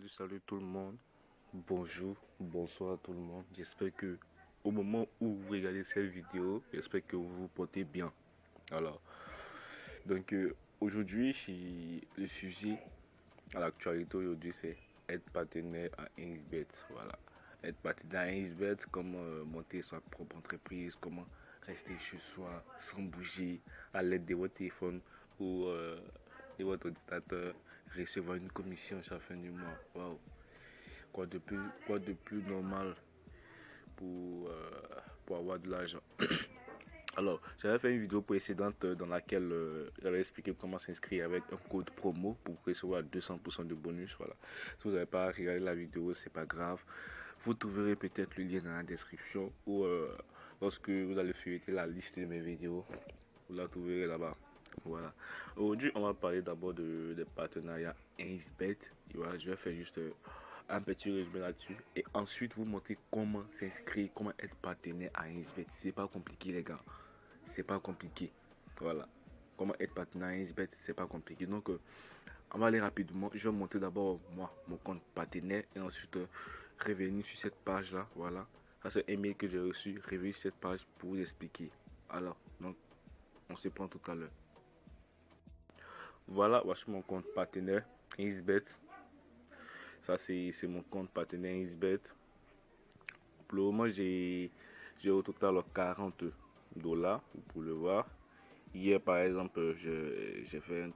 Salut tout le monde. Bonjour, bonsoir à tout le monde. J'espère que au moment où vous regardez cette vidéo, j'espère que vous vous portez bien. Alors, aujourd'hui, le sujet à l'actualité aujourd'hui, c'est être partenaire à 1xBet. Voilà. Être partenaire à 1xBet, comment monter sa propre entreprise, comment rester chez soi sans bouger à l'aide de votre téléphone ou de votre ordinateur, recevoir une commission chaque fin du mois. Waouh! Quoi de plus normal pour avoir de l'argent. Alors, j'avais fait une vidéo précédente dans laquelle j'avais expliqué comment s'inscrire avec un code promo pour recevoir 200% de bonus. Voilà. Si vous n'avez pas regardé la vidéo, c'est pas grave. Vous trouverez peut-être le lien dans la description ou lorsque vous allez feuilleter la liste de mes vidéos, vous la trouverez là-bas. Voilà. Aujourd'hui, on va parler d'abord des partenariats 1xBet. Voilà, je vais faire juste un petit résumé là-dessus et ensuite vous montrer comment s'inscrire, comment être partenaire à 1xBet. C'est pas compliqué les gars, c'est pas compliqué. Voilà, comment être partenaire à 1xBet, c'est pas compliqué. Donc on va aller rapidement. Je vais montrer d'abord moi mon compte partenaire et ensuite revenir sur cette page là. Voilà, ça c'est un mail que j'ai reçu. Revenir sur cette page pour vous expliquer. Alors donc on se prend tout à l'heure. Voilà, voici mon compte partenaire 1xBet. Ça c'est mon compte partenaire 1xBet. Pour le moment j'ai au total 40 $, vous pouvez le voir. Hier par exemple j'ai fait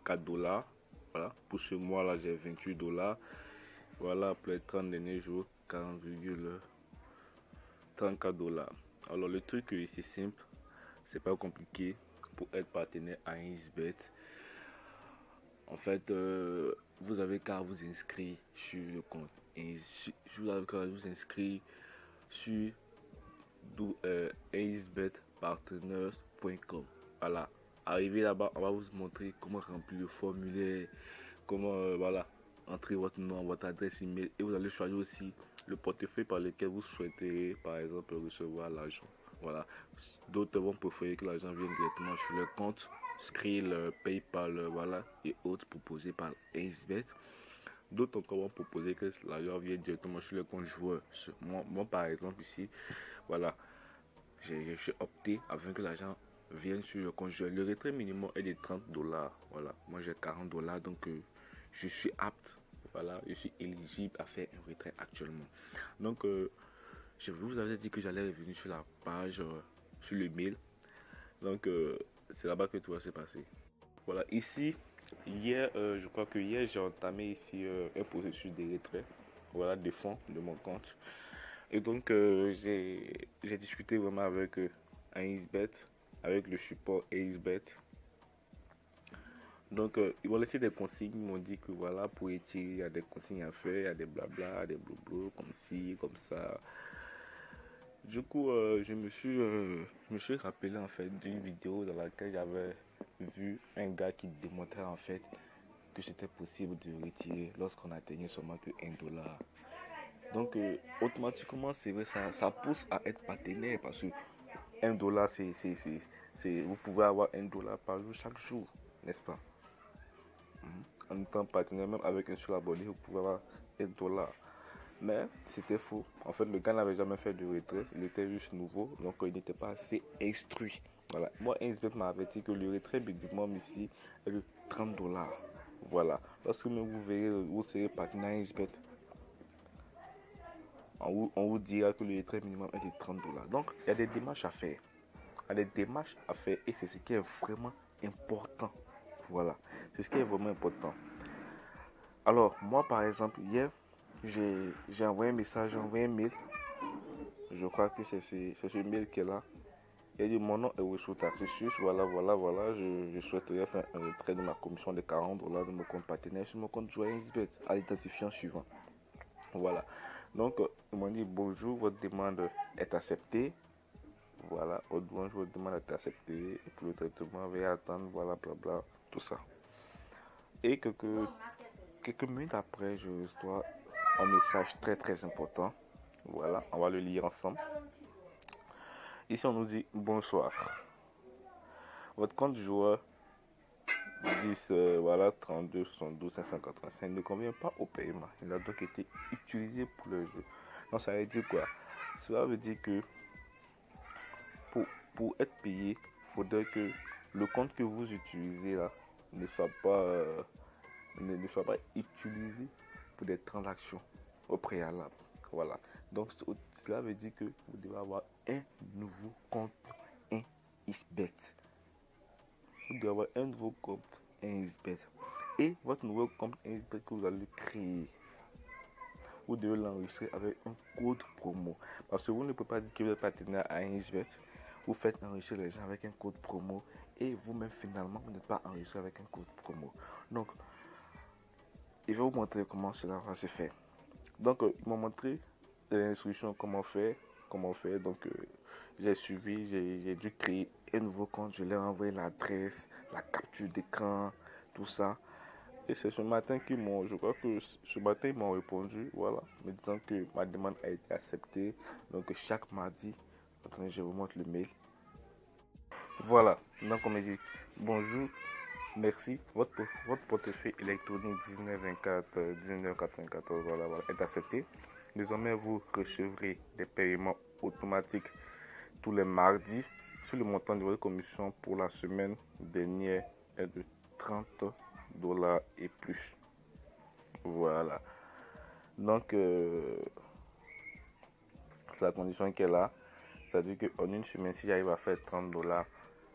4 $. Voilà. Pour ce mois là j'ai 28 $. Voilà, pour les 30 derniers jours 40,34 $. Alors le truc c'est simple, c'est pas compliqué pour être partenaire à 1xBet. En fait, vous avez qu'à vous inscrire sur le compte. Et vous avez qu'à vous inscrire sur 1xbetpartners.com. Voilà. Arrivé là-bas, on va vous montrer comment remplir le formulaire, comment voilà, entrer votre nom, votre adresse email. Et vous allez choisir aussi le portefeuille par lequel vous souhaitez, par exemple, recevoir l'argent. Voilà. D'autres vont préférer que l'argent vienne directement sur le compte, Skrill, PayPal, voilà, et autres proposés par 1xBet. D'autres encore vont proposer que l'argent vienne directement sur le compte joueur. Moi, par exemple, ici, voilà, j'ai opté afin que l'argent vienne sur le compte joueur. Le retrait minimum est de 30 $. Voilà, moi j'ai 40 $, donc je suis apte. Voilà, je suis éligible à faire un retrait actuellement. Donc, je vous avais dit que j'allais revenir sur la page, sur le mail. Donc, c'est là-bas que tout va se passer. Voilà, ici, hier, je crois que hier, j'ai entamé ici un processus de retrait. Voilà, des fonds de mon compte. Et donc, j'ai discuté vraiment avec 1xBet, avec le support 1xBet. Donc, ils m'ont laissé des consignes. Ils m'ont dit que voilà, pour retirer, il y a des consignes à faire, il y a des blabla, des blabla, comme ci, comme ça. Du coup, je me suis rappelé en fait d'une vidéo dans laquelle j'avais vu un gars qui démontrait en fait que c'était possible de retirer lorsqu'on atteignait seulement que 1 $. Donc, automatiquement, c'est vrai, ça pousse à être partenaire parce que 1 $, vous pouvez avoir 1 $ par jour chaque jour, n'est-ce pas? En étant partenaire, même avec un seul abonné, vous pouvez avoir 1 $. Mais c'était faux. En fait, le gars n'avait jamais fait de retrait. Il était juste nouveau. Donc, il n'était pas assez instruit. Voilà. Moi, 1xBet m'a averti que le retrait minimum ici est de 30 $. Voilà. Lorsque vous verrez, vous serez partenaire 1xBet, on vous dira que le retrait minimum est de 30 $. Donc, il y a des démarches à faire. Il y a des démarches à faire. Et c'est ce qui est vraiment important. Voilà. C'est ce qui est vraiment important. Alors, moi, par exemple, hier, j'ai envoyé un message, j'ai envoyé un mail. Je crois que c'est ce mail qui est là. Il dit mon nom est Wessou Taxisius. Voilà. Je souhaiterais faire un retrait de ma commission de 40 $ de mon compte partenaire sur mon compte joueur 1xBet à l'identifiant suivant. Voilà. Donc, ils m'ont dit bonjour, votre demande est acceptée. Voilà, votre demande est acceptée. Et pour le traitement, veuillez attendre, voilà, blabla, tout ça. Et quelques minutes après, je reçois un message très important. Voilà, on va le lire ensemble. Ici, on nous dit bonsoir. Votre compte joueur 10, voilà, 32, 72, 585 ne convient pas au paiement. Il a donc été utilisé pour le jeu. Donc ça veut dire quoi? Cela veut dire que pour être payé, il faudrait que le compte que vous utilisez là ne soit pas utilisé pour des transactions au préalable. Voilà. Donc cela veut dire que vous devez avoir un nouveau compte, un XBET. Vous devez avoir un nouveau compte, un XBET. Et votre nouveau compte XBET que vous allez créer, vous devez l'enregistrer avec un code promo. Parce que vous ne pouvez pas dire que vous êtes partenaire à un XBET. Vous faites enregistrer les gens avec un code promo et vous-même finalement vous n'êtes pas enregistré avec un code promo. Donc, il va vous montrer comment cela va se faire. Donc, ils m'ont montré les instructions, comment faire. Donc, j'ai suivi, j'ai dû créer un nouveau compte. Je leur ai envoyé l'adresse, la capture d'écran, tout ça. Et c'est ce matin qu'ils m'ont, je crois que ce matin ils m'ont répondu, voilà, me disant que ma demande a été acceptée. Donc, chaque mardi, attendez, je vous montre le mail. Voilà, donc on me dit bonjour, merci, votre portefeuille électronique 1924 1994 voilà, est accepté. Désormais, vous recevrez des paiements automatiques tous les mardis sur le montant de votre commission pour la semaine dernière est de $30 et plus. Voilà. Donc, c'est la condition qu'elle est là. C'est-à-dire qu'en une semaine, si j'arrive à faire $30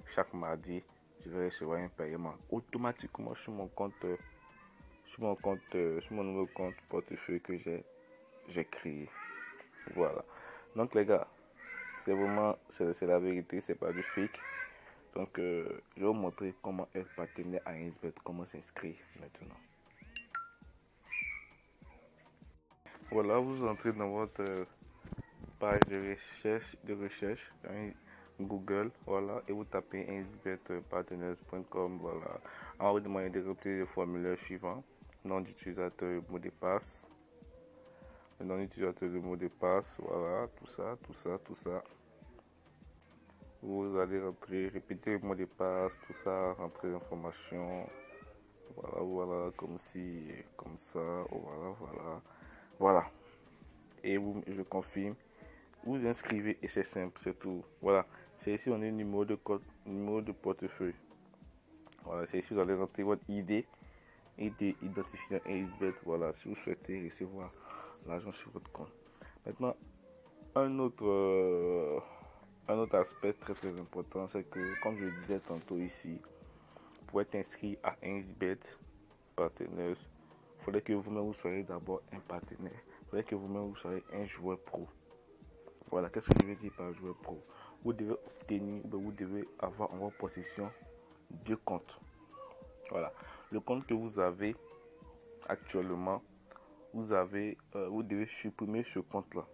chaque mardi, je vais recevoir un paiement automatiquement sur mon compte, sur mon nouveau compte portefeuille que j'ai créé. Voilà. Donc les gars, c'est vraiment, c'est la vérité, c'est pas du fake. Donc je vais vous montrer comment être partenaire à XBET, comment s'inscrire maintenant. Voilà, vous entrez dans votre page de recherche dans Google, voilà, et vous tapez xbetpartners.com, voilà. En haut, demandez de remplir le formulaire suivant: nom d'utilisateur, mot de passe, le nom d'utilisateur, le mot de passe, voilà, tout ça. Vous allez rentrer, répéter le mot de passe, tout ça, rentrer l'information, voilà, comme si, comme ça, voilà. Et je confirme. Vous inscrivez et c'est simple, c'est tout. Voilà, c'est ici on a le numéro de code, numéro de portefeuille. Voilà, c'est ici vous allez rentrer votre ID et identifiant un XBET. Voilà, si vous souhaitez recevoir l'argent sur votre compte. Maintenant, un autre aspect très important, c'est que comme je le disais tantôt ici, pour être inscrit à un XBET Partners, il faudrait que vous-même vous soyez d'abord un partenaire. Il faudrait que vous-même vous soyez un joueur pro. Voilà, qu'est-ce que je veux dire par joueur pro? Vous devez avoir en votre possession 2 comptes. Voilà, le compte que vous avez actuellement, vous devez supprimer ce compte-là.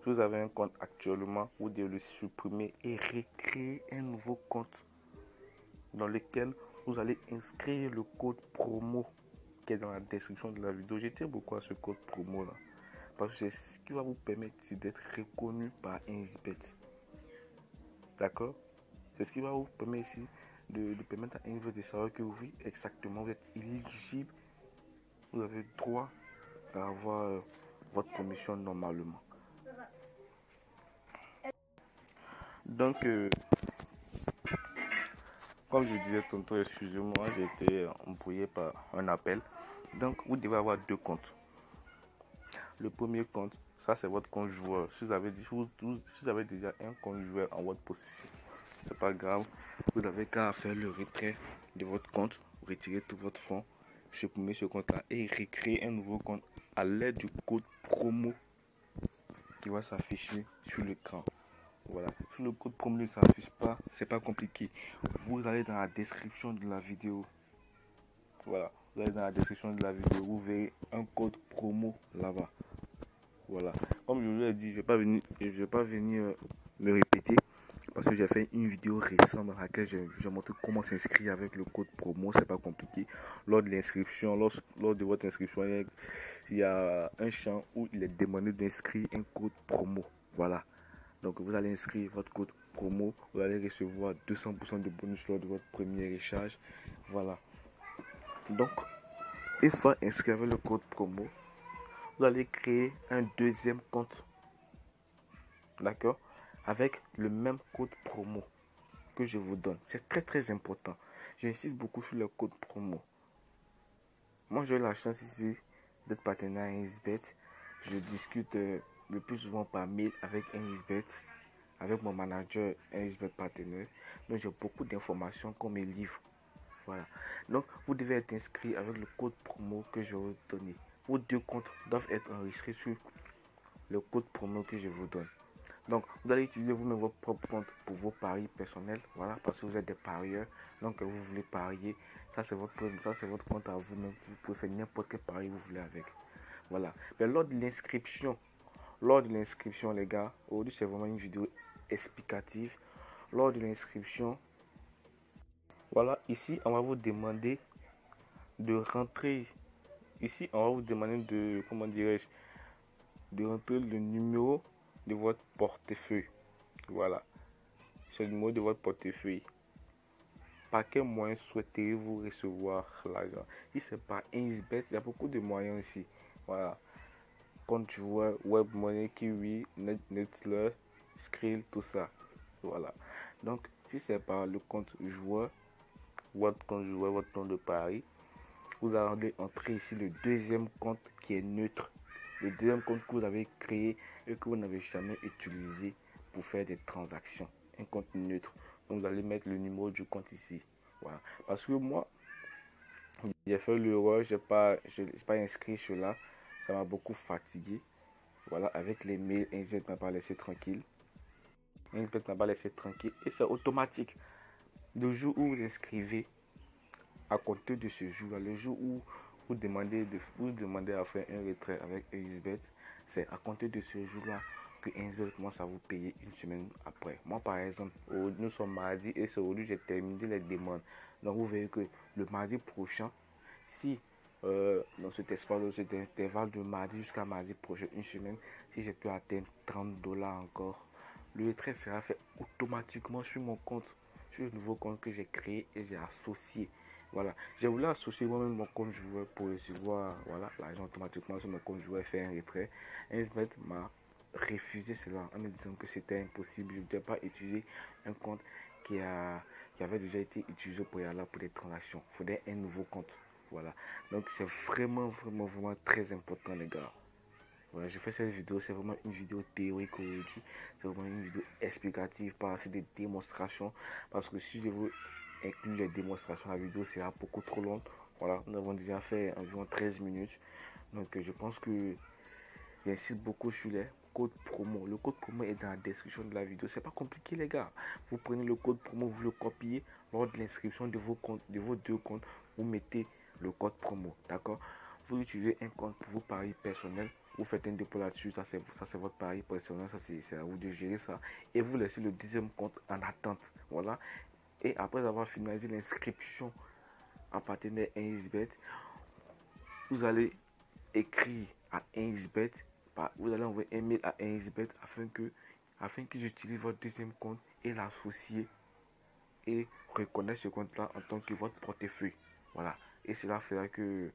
Si vous avez un compte actuellement, vous devez le supprimer et recréer un nouveau compte dans lequel vous allez inscrire le code promo qui est dans la description de la vidéo. Je tiens beaucoup à ce code promo là, parce que c'est ce qui va vous permettre d'être reconnu par un XBET. D'accord? C'est ce qui va vous permettre ici de permettre à un XBET de savoir que oui, exactement, vous êtes éligible. Vous avez droit à avoir votre commission normalement. Donc, comme je disais tantôt, excusez-moi, j'ai été embrouillé par un appel. Donc, vous devez avoir 2 comptes. Le premier compte, ça c'est votre compte joueur. Si vous avez déjà un compte joueur en votre possession, c'est pas grave. Vous n'avez qu'à faire le retrait de votre compte, retirer tout votre fonds, supprimer ce compte-là et recréer un nouveau compte à l'aide du code promo qui va s'afficher sur l'écran. Voilà, si le code promo ne s'affiche pas, c'est pas compliqué. Vous allez dans la description de la vidéo. Voilà, vous allez dans la description de la vidéo, vous verrez un code promo là-bas. Voilà, comme je vous l'ai dit, je vais pas venir me répéter parce que j'ai fait une vidéo récente dans laquelle j'ai montré comment s'inscrire avec le code promo. C'est pas compliqué. Lors de l'inscription, lors de votre inscription, il y a un champ où il est demandé d'inscrire un code promo. Voilà. Donc vous allez inscrire votre code promo, vous allez recevoir 200% de bonus lors de votre premier échange. Voilà. Donc, une fois inscrit avec le code promo, vous allez créer un deuxième compte. D'accord? Avec le même code promo que je vous donne. C'est très très important. J'insiste beaucoup sur le code promo. Moi, j'ai eu la chance ici d'être partenaire à XBet. Je discute le plus souvent par mail avec XBet, avec mon manager XBet partenaire. Donc, j'ai beaucoup d'informations qu'on me livre. Voilà. Donc, vous devez être inscrit avec le code promo que je vais vous donner. Vos deux comptes doivent être enregistrés sur le code promo que je vous donne. Donc, vous allez utiliser vous-même votre propre compte pour vos paris personnels. Voilà, parce que vous êtes des parieurs. Donc, vous voulez parier. Ça, c'est votre compte à vous-même. Vous pouvez faire n'importe quel pari vous voulez avec. Voilà. Mais lors de l'inscription, les gars, aujourd'hui, c'est vraiment une vidéo explicative. Lors de l'inscription, voilà, ici, on va vous demander de rentrer. Ici, on va vous demander de, comment dirais-je, de rentrer le numéro de votre portefeuille. Voilà. C'est le numéro de votre portefeuille. Par quel moyen souhaitez-vous recevoir l'argent? Si c'est par XBet, il y a beaucoup de moyens ici. Voilà. Compte joueur, WebMoney, Kiwi, Netzler, Skrill, tout ça. Voilà. Donc, si c'est par le compte joueur, votre compte joueur, votre compte de pari, vous allez entrer ici le deuxième compte qui est neutre. Le deuxième compte que vous avez créé et que vous n'avez jamais utilisé pour faire des transactions. Un compte neutre. Donc vous allez mettre le numéro du compte ici. Voilà. Parce que moi, j'ai fait l'erreur, je n'ai pas inscrit cela. Ça m'a beaucoup fatigué. Voilà, avec les mails, XBet m'a pas laissé tranquille. XBet m'a pas laissé tranquille. Et c'est automatique. Le jour où vous inscrivez, à compter de ce jour-là, le jour où vous demandez à faire un retrait avec XBet, c'est à compter de ce jour-là que XBet commence à vous payer une semaine après. Moi, par exemple, nous sommes mardi et c'est aujourd'hui que j'ai terminé les demandes. Donc, vous verrez que le mardi prochain, si dans cet espace, dans cet intervalle de mardi jusqu'à mardi prochain, une semaine, si j'ai pu atteindre $30 encore, le retrait sera fait automatiquement sur mon compte, sur le nouveau compte que j'ai créé et j'ai associé. Voilà, j'ai voulu associer moi-même mon compte joueur pour recevoir l'argent automatiquement sur mon compte joueur et faire un retrait. XBet m'a refusé cela en me disant que c'était impossible. Je ne pouvais pas utiliser un compte qui avait déjà été utilisé pour des transactions. Il faudrait un nouveau compte. Voilà, donc c'est vraiment très important, les gars. Voilà, je fais cette vidéo, c'est vraiment une vidéo théorique aujourd'hui. C'est vraiment une vidéo explicative, pas assez de démonstrations. Parce que si je veux inclure les démonstrations, la vidéo sera beaucoup trop longue. Voilà, nous avons déjà fait environ 13 minutes. Donc je pense que j'insiste beaucoup sur les codes promo. Le code promo est dans la description de la vidéo. C'est pas compliqué, les gars. Vous prenez le code promo, vous le copiez lors de l'inscription de vos comptes, de vos deux comptes. Vous mettez le code promo, d'accord? Vous utilisez un compte pour vos paris personnels. Vous faites un dépôt là-dessus, ça c'est votre pari personnel, ça c'est à vous de gérer ça. Et vous laissez le deuxième compte en attente, voilà. Et après avoir finalisé l'inscription en partenaire XBet, vous allez écrire à XBet, vous allez envoyer un mail à XBet afin que j'utilise votre deuxième compte et l'associer et reconnaître ce compte-là en tant que votre portefeuille. Voilà. Et cela fera que...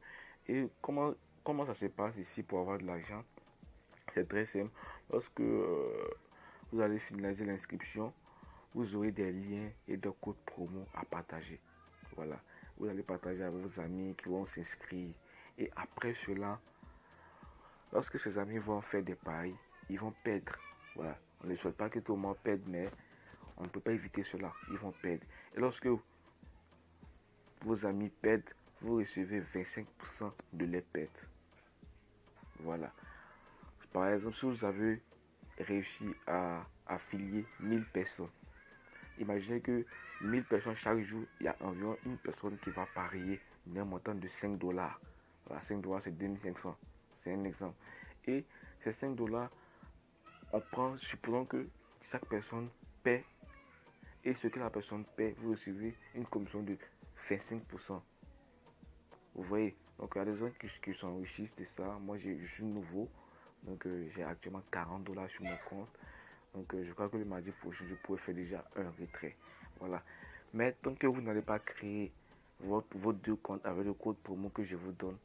Et comment ça se passe ici pour avoir de l'argent? C'est très simple. Lorsque vous allez finaliser l'inscription, vous aurez des liens et des codes promo à partager. Voilà. Vous allez partager avec vos amis qui vont s'inscrire. Et après cela, lorsque ces amis vont faire des paris, ils vont perdre. Voilà. On ne souhaite pas que tout le monde perde, mais on ne peut pas éviter cela. Ils vont perdre. Et lorsque vos amis perdent, vous recevez 25% de les pertes. Voilà. Par exemple, si vous avez réussi à affilier 1000 personnes, imaginez que 1000 personnes chaque jour, il y a environ une personne qui va parier d'un montant de $5. Voilà, $5 c'est 2500. C'est un exemple. Et ces $5, on prend, supposons que chaque personne paie. Et ce que la personne paie, vous recevez une commission de 25%. Vous voyez, donc il y a des gens qui s'enrichissent de ça. Moi, je suis nouveau. Donc j'ai actuellement $40 sur mon compte. Donc je crois que le mardi prochain, je pourrais faire déjà un retrait. Voilà. Mais tant que vous n'allez pas créer vos deux comptes avec le code promo que je vous donne,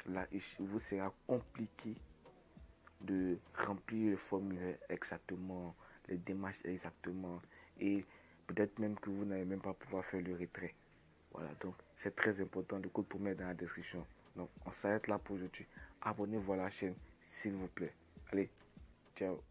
là, il vous sera compliqué de remplir le formulaire exactement, les démarches exactement, et peut-être même que vous n'allez même pas pouvoir faire le retrait. Voilà, donc c'est très important. Le code promo est dans la description. Donc on s'arrête là pour aujourd'hui. Abonnez-vous à la chaîne, s'il vous plaît. Allez, ciao.